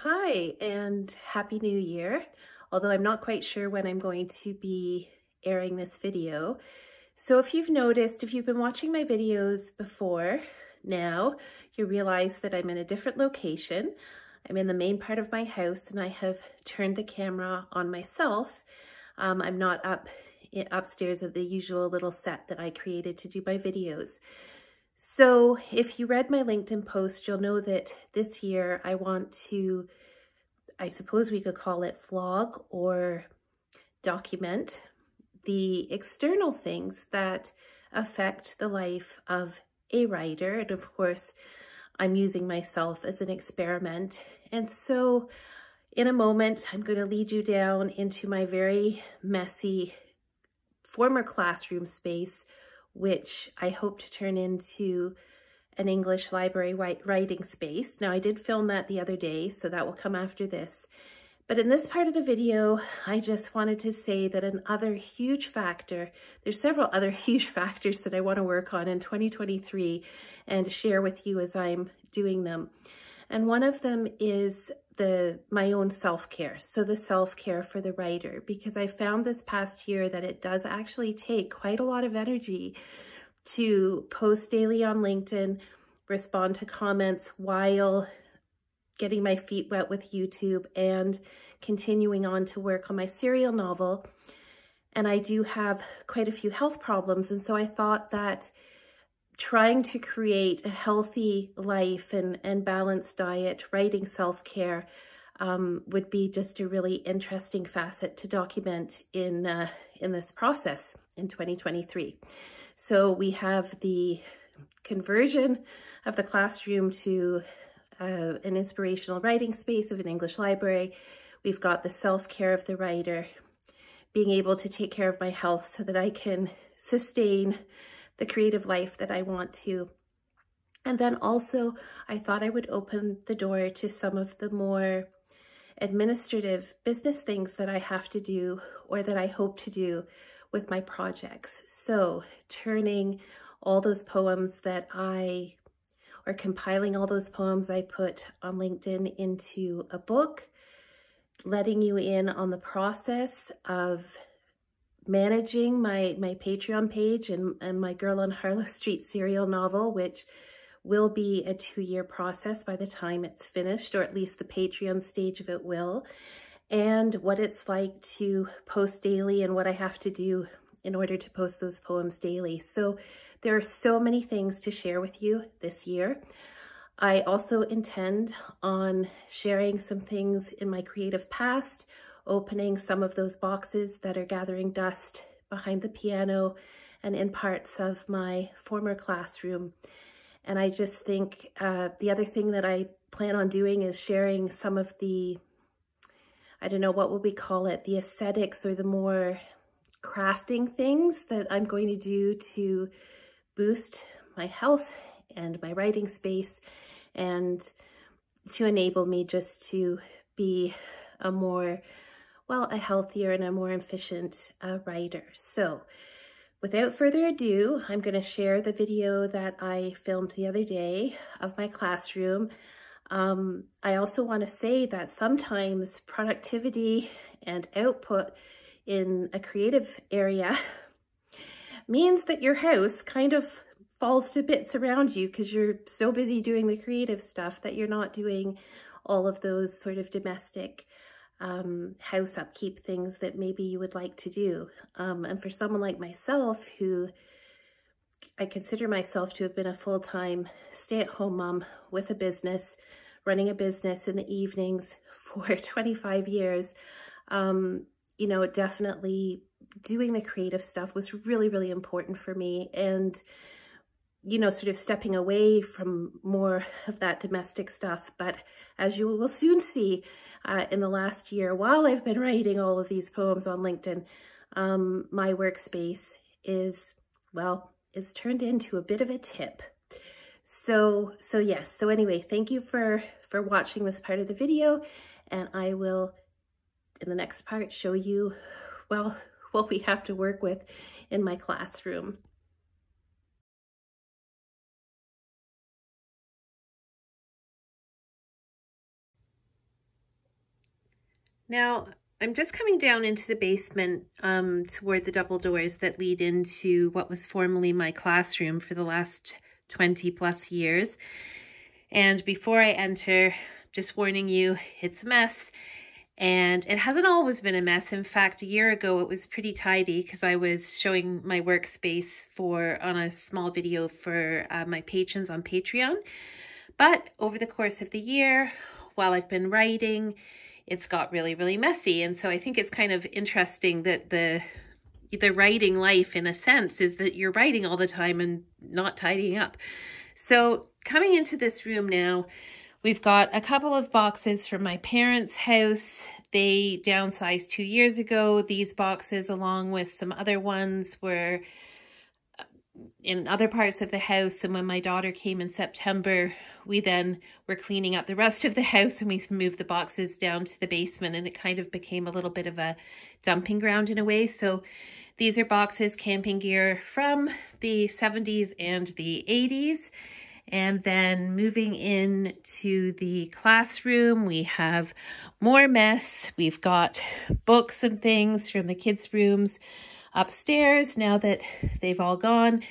Hi, and Happy New Year. Although I'm not quite sure when I'm going to be airing this video. So if you've noticed, if you've been watching my videos before now, you realize that I'm in a different location. I'm in the main part of my house and I have turned the camera on myself. I'm not upstairs at the usual little set that I created to do my videos. So if you read my LinkedIn post, you'll know that this year I want to, I suppose we could call it vlog or document the external things that affect the life of a writer. And of course, I'm using myself as an experiment. And so in a moment, I'm going to lead you down into my very messy former classroom space, which I hope to turn into an English library writing space. Now, I did film that the other day, so that will come after this. But in this part of the video, I just wanted to say that another huge factor, there's several other huge factors that I want to work on in 2023 and share with you as I'm doing them. And one of them is my own self-care. So the self-care for the writer, because I found this past year that it does actually take quite a lot of energy to post daily on LinkedIn, respond to comments while getting my feet wet with YouTube and continuing on to work on my serial novel. And I do have quite a few health problems. And so I thought that trying to create a healthy life and balanced diet, writing self-care, would be just a really interesting facet to document in this process in 2023. So we have the conversion of the classroom to an inspirational writing space of an English library. We've got the self-care of the writer, being able to take care of my health so that I can sustain the creative life that I want to. And then also, I thought I would open the door to some of the more administrative business things that I have to do or that I hope to do with my projects. So turning all those poems or compiling all those poems I put on LinkedIn into a book, letting you in on the process of managing my Patreon page and my Girl on Harlow Street serial novel, which will be a 2-year process by the time it's finished, or at least the Patreon stage of it will, and what it's like to post daily and what I have to do in order to post those poems daily. So there are so many things to share with you this year. I also intend on sharing some things in my creative past, opening some of those boxes that are gathering dust behind the piano and in parts of my former classroom. And I just think the other thing that I plan on doing is sharing some of the, I don't know, what would we call it, the aesthetics or the more crafting things that I'm going to do to boost my health and my writing space and to enable me just to be a healthier and a more efficient writer. So without further ado, I'm going to share the video that I filmed the other day of my classroom. I also want to say that sometimes productivity and output in a creative area means that your house kind of falls to bits around you because you're so busy doing the creative stuff that you're not doing all of those sort of domestic house upkeep things that maybe you would like to do. And for someone like myself, who I consider myself to have been a full-time stay-at-home mom with a business, running a business in the evenings for 25 years, you know, definitely doing the creative stuff was really, really important for me. And, you know, sort of stepping away from more of that domestic stuff. But as you will soon see, in the last year, while I've been writing all of these poems on LinkedIn, my workspace is turned into a bit of a tip. So yes. So anyway, thank you for watching this part of the video, and I will, in the next part, show you, well, what we have to work with in my classroom. Now, I'm just coming down into the basement toward the double doors that lead into what was formerly my classroom for the last 20 plus years. And before I enter, just warning you, it's a mess. And it hasn't always been a mess. In fact, a year ago, it was pretty tidy because I was showing my workspace on a small video for my patrons on Patreon. But over the course of the year, while I've been writing, it's got really, really messy. And so I think it's kind of interesting that the writing life, in a sense, is that you're writing all the time and not tidying up. So coming into this room now, we've got a couple of boxes from my parents' house. They downsized 2 years ago. These boxes, along with some other ones, were in other parts of the house. And when my daughter came in September, we then were cleaning up the rest of the house and we moved the boxes down to the basement, and it kind of became a little bit of a dumping ground in a way. So these are boxes, camping gear from the 70s and the 80s. And then moving in to the classroom, we have more mess. We've got books and things from the kids' rooms upstairs now that they've all gone.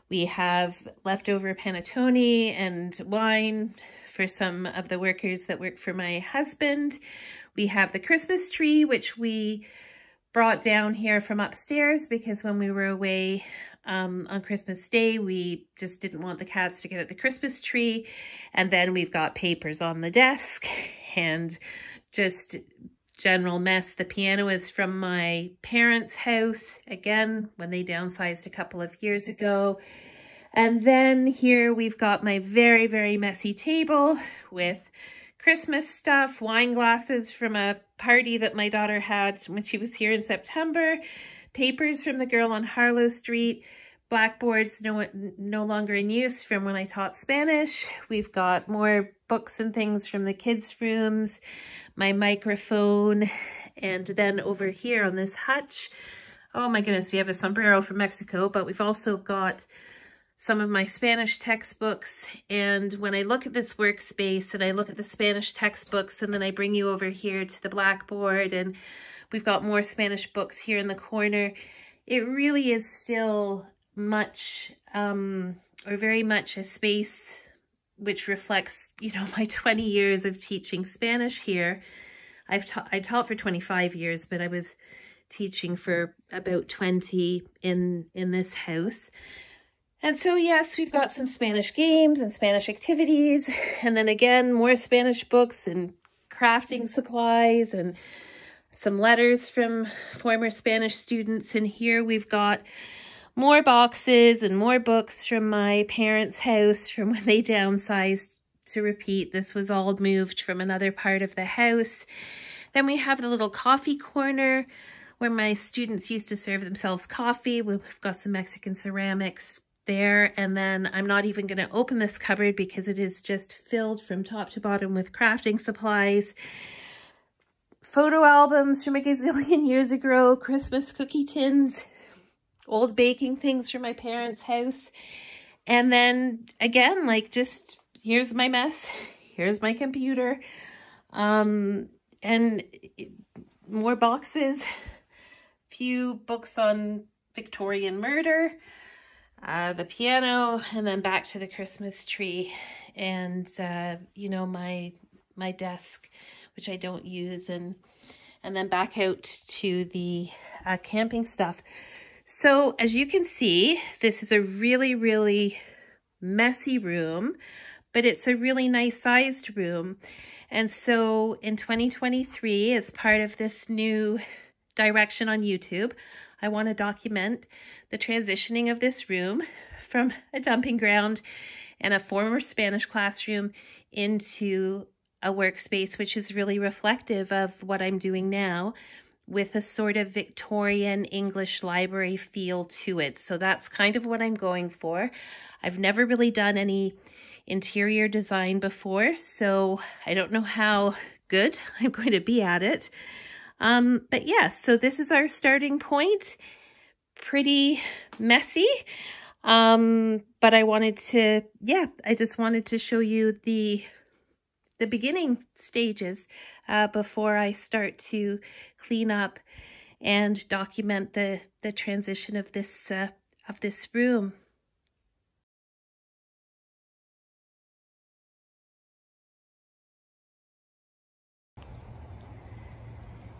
We have leftover panettone and wine for some of the workers that work for my husband. We have the Christmas tree, which we brought down here from upstairs because when we were away on Christmas Day, we just didn't want the cats to get at the Christmas tree. And then we've got papers on the desk and just general mess. The piano is from my parents' house, again, when they downsized a couple of years ago. And then here we've got my very, very messy table with Christmas stuff, wine glasses from a party that my daughter had when she was here in September, papers from the girl on Harlow Street, blackboards no longer in use from when I taught Spanish. We've got more books and things from the kids' rooms, my microphone, and then over here on this hutch, oh my goodness, we have a sombrero from Mexico, but we've also got some of my Spanish textbooks. And when I look at this workspace and I look at the Spanish textbooks, and then I bring you over here to the blackboard, and we've got more Spanish books here in the corner, it really is still much, or very much a space which reflects, you know, my 20 years of teaching Spanish here. I taught for 25 years, but I was teaching for about 20 in this house. And so, yes, we've got some Spanish games and Spanish activities, and then again, more Spanish books and crafting supplies and some letters from former Spanish students. And here we've got more boxes and more books from my parents' house from when they downsized. To repeat, this was all moved from another part of the house. Then we have the little coffee corner where my students used to serve themselves coffee. We've got some Mexican ceramics there, and then I'm not even going to open this cupboard because it is just filled from top to bottom with crafting supplies, photo albums from a gazillion years ago, Christmas cookie tins, old baking things from my parents' house, and then again, like, just here's my mess, here's my computer, and more boxes, few books on Victorian murder, the piano, and then back to the Christmas tree, and you know, my desk, which I don't use, and then back out to the camping stuff. So as you can see, this is a really, really messy room, but it's a really nice sized room. And so in 2023, as part of this new direction on YouTube, I want to document the transitioning of this room from a dumping ground and a former Spanish classroom into a workspace which is really reflective of what I'm doing now, with a sort of Victorian English library feel to it. So that's kind of what I'm going for. I've never really done any interior design before, so I don't know how good I'm going to be at it. But yeah, so this is our starting point. Pretty messy. But I wanted to, yeah, I just wanted to show you the the beginning stages before I start to clean up and document the transition of this room.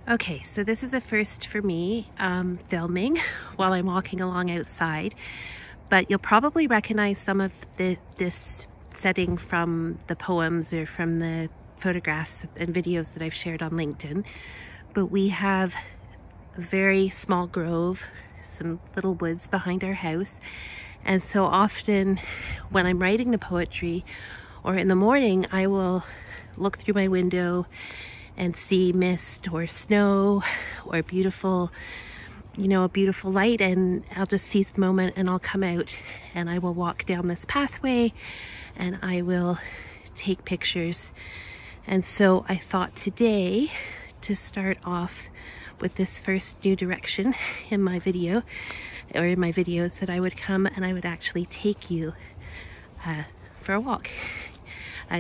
Okay, so this is a first for me, filming while I'm walking along outside, but you'll probably recognize some of this setting from the poems or from the photographs and videos that I've shared on LinkedIn. But we have a very small grove, some little woods behind our house, and so often when I'm writing the poetry or in the morning, I will look through my window and see mist or snow or beautiful, you know, a beautiful light, and I'll just seize the moment and I'll come out and I will walk down this pathway and I will take pictures. And so I thought today to start off with this first new direction in my video, or in my videos, that I would come and I would actually take you for a walk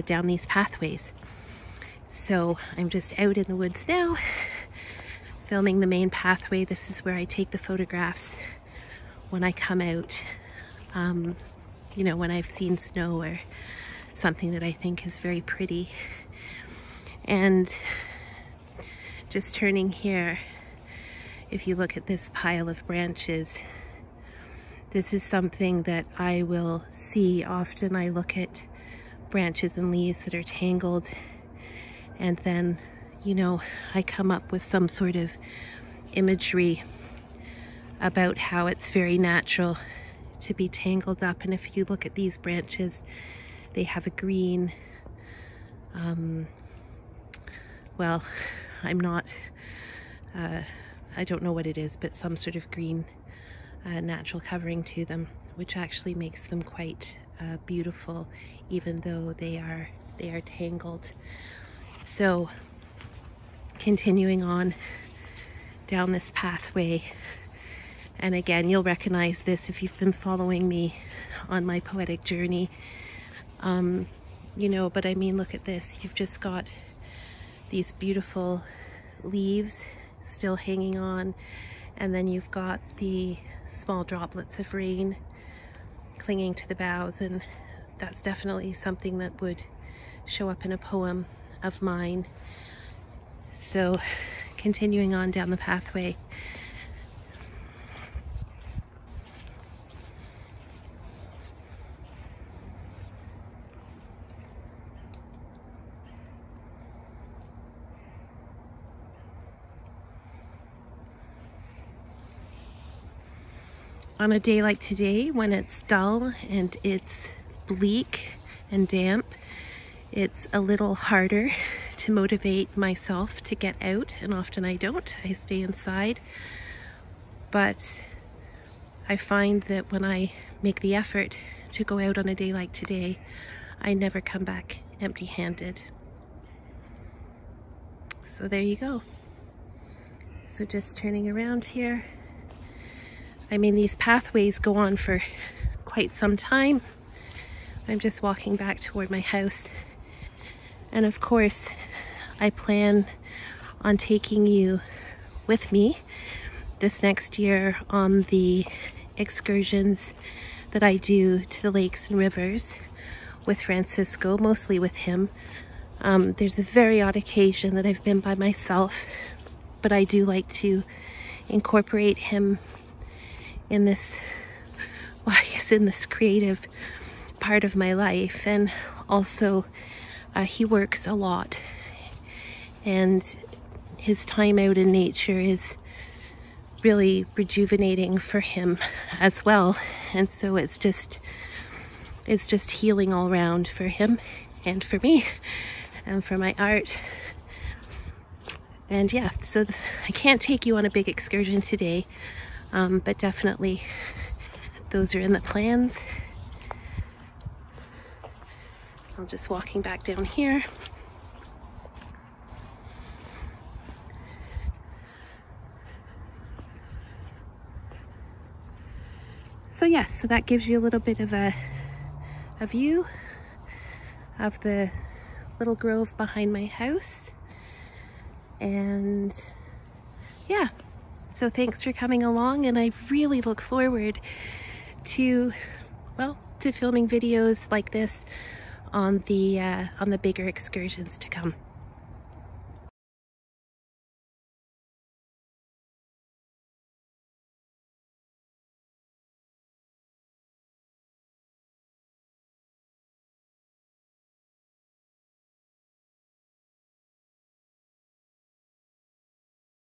down these pathways. So I'm just out in the woods now, filming the main pathway. This is where I take the photographs when I come out, you know, when I've seen snow or something that I think is very pretty. And just turning here, if you look at this pile of branches, this is something that I will see often. I look at branches and leaves that are tangled, and then, you know, I come up with some sort of imagery about how it's very natural to be tangled up. And if you look at these branches, they have a green, well, I'm not, I don't know what it is, but some sort of green natural covering to them, which actually makes them quite beautiful, even though they are tangled. So continuing on down this pathway, and again, you'll recognize this if you've been following me on my poetic journey, you know, but I mean, look at this. You've just got these beautiful leaves still hanging on, and then you've got the small droplets of rain clinging to the boughs, and that's definitely something that would show up in a poem of mine. So continuing on down the pathway, on a day like today, when it's dull and it's bleak and damp, it's a little harder to motivate myself to get out, and often I don't. I stay inside. But I find that when I make the effort to go out on a day like today, I never come back empty-handed. So there you go. So just turning around here. I mean, these pathways go on for quite some time. I'm just walking back toward my house. And of course, I plan on taking you with me this next year on the excursions that I do to the lakes and rivers with Francisco, mostly with him. There's a very odd occasion that I've been by myself, but I do like to incorporate him in this, well, I guess in this creative part of my life. And also he works a lot, and his time out in nature is really rejuvenating for him as well. And so it's just healing all around for him and for me and for my art. And yeah, so I can't take you on a big excursion today, but definitely those are in the plans. I'm just walking back down here. So yeah, so that gives you a little bit of a view of the little grove behind my house. And yeah, so thanks for coming along, and I really look forward to, well, to filming videos like this on the bigger excursions to come.